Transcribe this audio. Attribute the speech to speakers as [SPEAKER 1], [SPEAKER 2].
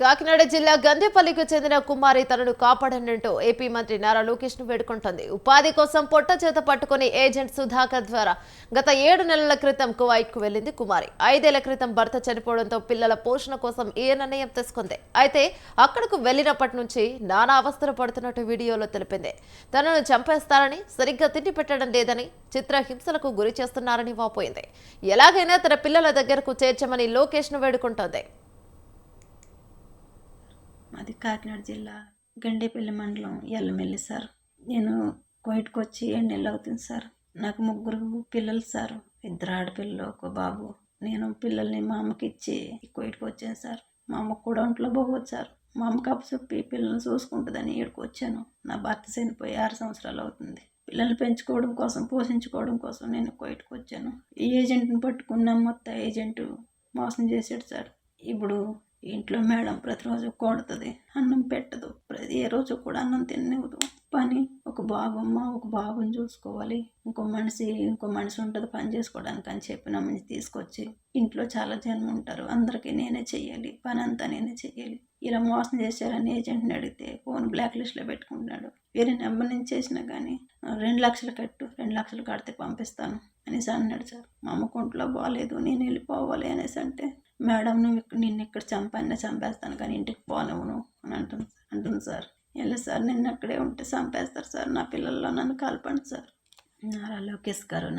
[SPEAKER 1] కాకినాడ జిల్లా గందేపల్లికి చెందిన కుమారి తనను కాపాడనంటూ ఏపీ మంత్రి నారా లోకేష్ ను వేడుకుంటోంది. ఉపాధి కోసం పొట్ట చేత పట్టుకుని ఏజెంట్ సుధాకర్ ద్వారా గత 7 నెలల క్రితం కువైట్ కు వెళ్లింది కుమారి. 5 ఏళ్ల క్రితం భర్త చనిపోవడంతో పిల్లల పోషణ కోసం ఈ నిర్ణయం తీసుకుంది. అయితే అక్కడకు వెళ్లినప్పటి నుంచి నానా అవస్థలు పడుతున్నట్టు వీడియోలో తెలిపింది. తనను చంపేస్తారని, సరిగ్గా తిండి పెట్టడం లేదని, చిత్రహింసలకు గురి చేస్తున్నారని వాపోయింది. ఎలాగైనా తన పిల్లల దగ్గరకు చేర్చమని లోకేష్ ను వేడుకుంటోంది.
[SPEAKER 2] మాది కాకినాడ జిల్లా గండేపల్లి మండలం ఎల్లమెల్లి సార్. నేను కోయిట్కి వచ్చి 7 నెలలు అవుతుంది సార్. నాకు 3 పిల్లలు సార్. 2 ఆడపిల్లలు, 1 బాబు. నేను పిల్లల్ని మా అమ్మకి ఇచ్చి కోయిట్కి వచ్చాను సార్. మా అమ్మకు కూడా ఒంట్లో బాగోదు సార్. మా అమ్మకి అప్పచెప్పి పిల్లల్ని చూసుకుంటుందని ఇక్కడికి వచ్చాను. నా భర్త చనిపోయి 6 సంవత్సరాలు అవుతుంది. పిల్లల్ని పెంచుకోవడం కోసం, పోషించుకోవడం కోసం నేను కోయిట్కి వచ్చాను. ఈ ఏజెంట్ని పట్టుకున్న మొత్తం ఏజెంట్ మోసం చేశాడు సార్. ఇప్పుడు ఇంట్లో మేడం ప్రతిరోజు కొడుతుంది, అన్నం పెట్టదు. ఏ రోజు కూడా అన్నం తిననివ్వదు. పని ఒక బాబుని చూసుకోవాలి, ఇంకో మనిషి ఉంటుంది పని చేసుకోవడానికి అని చెప్పి నమ్మని తీసుకొచ్చి ఇంట్లో చాలా జనం ఉంటారు, అందరికీ నేనే చెయ్యాలి, పని అంతా నేనే చెయ్యాలి. ఇలా మోసం చేశారని ఏజెంట్ని అడిగితే ఫోన్ బ్లాక్ లిస్ట్లో పెట్టుకుంటున్నాడు. వేరే నెంబర్ నుంచి చేసినా కానీ 2 లక్షలు కట్టు, 2 లక్షలు కడితే పంపిస్తాను అనేసి అన్నాడు సార్. మా అమ్మకు ఒంట్లో బాగాలేదు, నేను వెళ్ళిపోవాలి అనేసి అంటే మేడం నిన్ను ఇక్కడ చంపేస్తాను కానీ ఇంటికి పోనివ్వను అని అంటుంది సార్. వెళ్ళి సార్ నిన్ను అక్కడే ఉంటే చంపేస్తారు సార్, నా పిల్లల్లో నన్ను కలపండి సార్. నారా లోకేష్ గారు